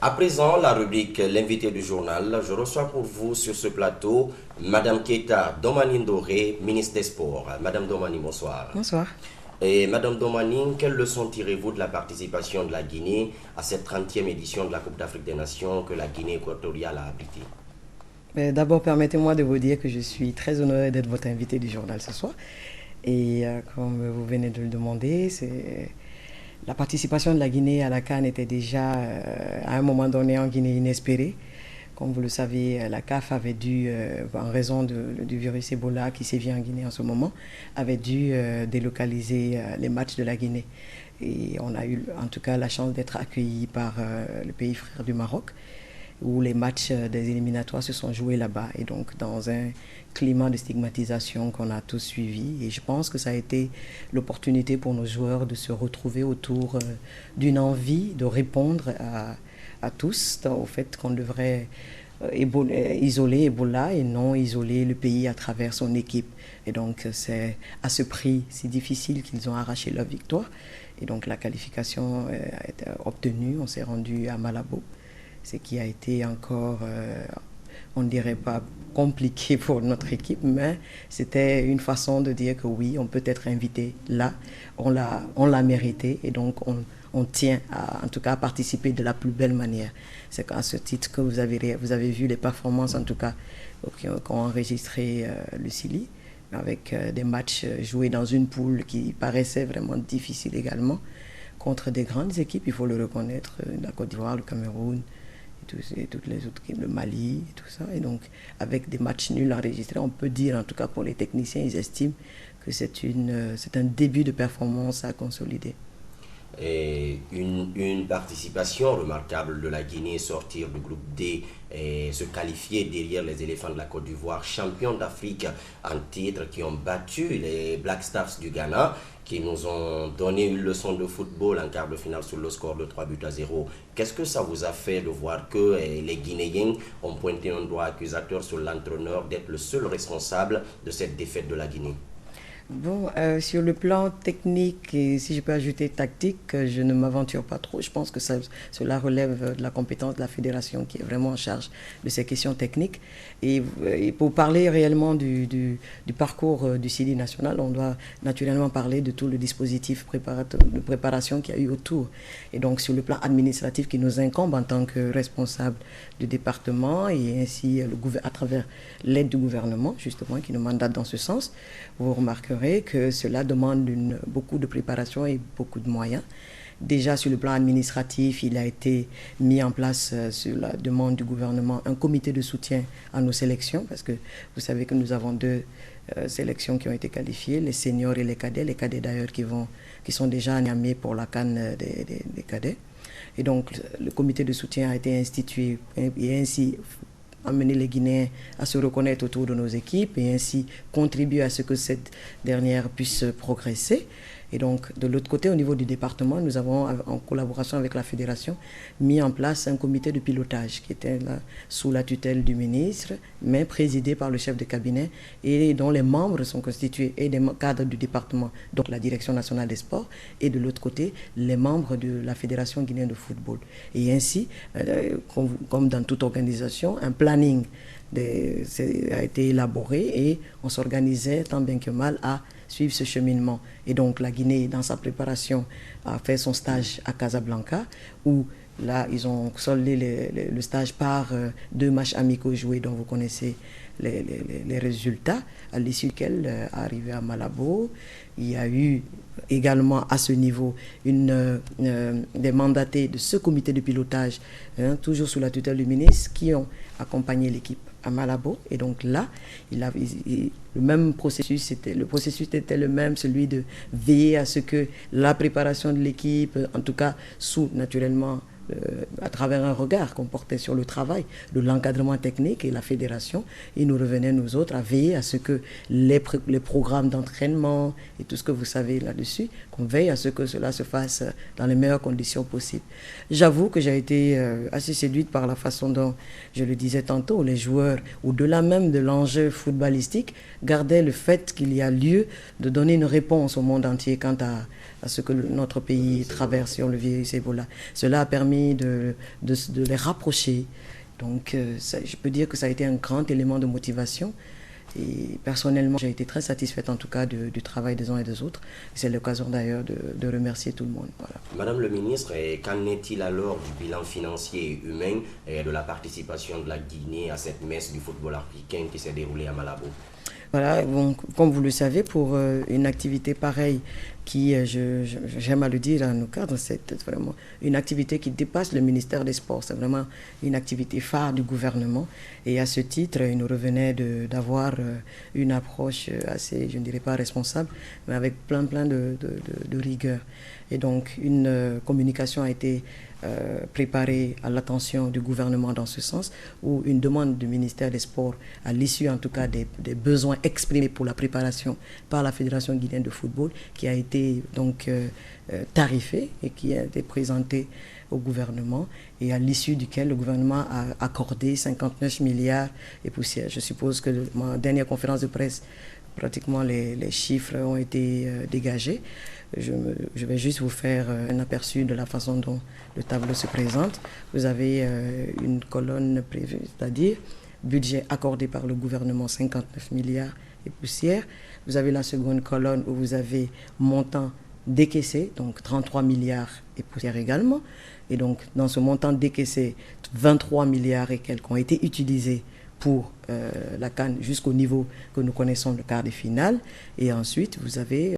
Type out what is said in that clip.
À présent, la rubrique L'invité du journal. Je reçois pour vous sur ce plateau Madame Keita Domani-Ndoré, ministre des Sports. Madame Domani, bonsoir. Bonsoir. Et Madame Domani, quelles leçons tirez-vous de la participation de la Guinée à cette 30e édition de la Coupe d'Afrique des Nations que la Guinée équatoriale a abritée? D'abord, permettez-moi de vous dire que je suis très honorée d'être votre invité du journal ce soir. Et comme vous venez de le demander, la participation de la Guinée à la CAN était déjà à un moment donné en Guinée inespérée. Comme vous le savez, la CAF avait dû, en raison du virus Ebola qui sévit en Guinée en ce moment, avait dû délocaliser les matchs de la Guinée. Et on a eu en tout cas la chance d'être accueillis par le pays frère du Maroc, où les matchs des éliminatoires se sont joués là-bas, et donc dans un climat de stigmatisation qu'on a tous suivi. Et je pense que ça a été l'opportunité pour nos joueurs de se retrouver autour d'une envie de répondre à tous au fait qu'on devrait isoler Ebola et non isoler le pays à travers son équipe. Et donc c'est à ce prix si difficile qu'ils ont arraché leur victoire. Et donc la qualification a été obtenue, on s'est rendu à Malabo, ce qui a été encore, on ne dirait pas compliqué pour notre équipe, mais c'était une façon de dire que oui, on peut être invité là, on l'a mérité, et donc on tient en tout cas à participer de la plus belle manière. C'est à ce titre que vous avez vu les performances en tout cas qu'ont enregistré le Chili, avec des matchs joués dans une poule qui paraissait vraiment difficile également, contre des grandes équipes, il faut le reconnaître, la Côte d'Ivoire, le Cameroun, et toutes les autres, le Mali, et tout ça. Et donc, avec des matchs nuls enregistrés, on peut dire, en tout cas pour les techniciens, ils estiment que c'est un début de performance à consolider. Et une participation remarquable de la Guinée, sortir du groupe D et se qualifier derrière les éléphants de la Côte d'Ivoire, champions d'Afrique en titre, qui ont battu les Black Stars du Ghana, qui nous ont donné une leçon de football en quart de finale sur le score de 3-0. Qu'est-ce que ça vous a fait de voir que les Guinéens ont pointé un doigt accusateur sur l'entraîneur d'être le seul responsable de cette défaite de la Guinée? Bon, sur le plan technique, et si je peux ajouter tactique, je ne m'aventure pas trop. Je pense que cela relève de la compétence de la fédération qui est vraiment en charge de ces questions techniques. Et pour parler réellement du parcours du Chili national, on doit naturellement parler de tout le dispositif de préparation qu'il y a eu autour. Et donc sur le plan administratif qui nous incombe en tant que responsable du département, et ainsi à travers l'aide du gouvernement, justement, qui nous mandate dans ce sens, vous remarquerez que cela demande beaucoup de préparation et beaucoup de moyens. Déjà sur le plan administratif, il a été mis en place sur la demande du gouvernement un comité de soutien à nos sélections, parce que vous savez que nous avons deux sélections qui ont été qualifiées, les seniors et les cadets d'ailleurs qui sont déjà animés pour la CAN des cadets. Et donc le comité de soutien a été institué et ainsi amener les Guinéens à se reconnaître autour de nos équipes et ainsi contribuer à ce que cette dernière puisse progresser. Et donc, de l'autre côté, au niveau du département, nous avons, en collaboration avec la fédération, mis en place un comité de pilotage qui était là, sous la tutelle du ministre, mais présidé par le chef de cabinet et dont les membres sont constitués et des cadres du département, donc la direction nationale des sports, et de l'autre côté, les membres de la fédération guinéenne de football. Et ainsi, comme dans toute organisation, un planning a été élaboré et on s'organisait tant bien que mal à suivre ce cheminement. Et donc la Guinée, dans sa préparation, a fait son stage à Casablanca, où là, ils ont soldé le stage par 2 matchs amicaux joués dont vous connaissez les résultats, à l'issue duquel, arrivé à Malabo, il y a eu également à ce niveau des mandatés de ce comité de pilotage, toujours sous la tutelle du ministre, qui ont accompagné l'équipe à Malabo. Et donc là, le processus était le même, celui de veiller à ce que la préparation de l'équipe, en tout cas sous naturellement à travers un regard qu'on portait sur le travail de l'encadrement technique et la fédération, il nous revenait, nous autres, à veiller à ce que les programmes d'entraînement et tout ce que vous savez là-dessus, qu'on veille à ce que cela se fasse dans les meilleures conditions possibles. J'avoue que j'ai été assez séduite par la façon dont, je le disais tantôt, les joueurs, au-delà même de l'enjeu footballistique, gardaient le fait qu'il y a lieu de donner une réponse au monde entier quant à à ce que notre pays traverse sur le virus Ebola. Cela a permis de les rapprocher. Donc, je peux dire que ça a été un grand élément de motivation. Et personnellement, j'ai été très satisfaite en tout cas du travail des uns et des autres. C'est l'occasion d'ailleurs de remercier tout le monde. Voilà. Madame le ministre, qu'en est-il alors du bilan financier et humain et de la participation de la Guinée à cette messe du football africain qui s'est déroulée à Malabo? Voilà, bon, comme vous le savez, pour une activité pareille qui, j'aime à le dire dans nos cadres, c'est vraiment une activité qui dépasse le ministère des Sports. C'est vraiment une activité phare du gouvernement. Et à ce titre, il nous revenait d'avoir une approche assez, je ne dirais pas responsable, mais avec plein de rigueur. Et donc, une communication a été préparée à l'attention du gouvernement dans ce sens, où une demande du ministère des Sports, à l'issue en tout cas des besoins exprimés pour la préparation par la Fédération guinéenne de football, qui a été donc tarifée et qui a été présentée au gouvernement, et à l'issue duquel le gouvernement a accordé 59 milliards et poussière. Je suppose que ma dernière conférence de presse, pratiquement les chiffres ont été dégagés. Je vais juste vous faire un aperçu de la façon dont le tableau se présente. Vous avez une colonne prévue, c'est-à-dire budget accordé par le gouvernement, 59 milliards et poussière. Vous avez la seconde colonne où vous avez montant décaissé, donc 33 milliards et poussière également. Et donc, dans ce montant décaissé, 23 milliards et quelques ont été utilisés pour la CAN jusqu'au niveau que nous connaissons, le quart de finale. Et ensuite, vous avez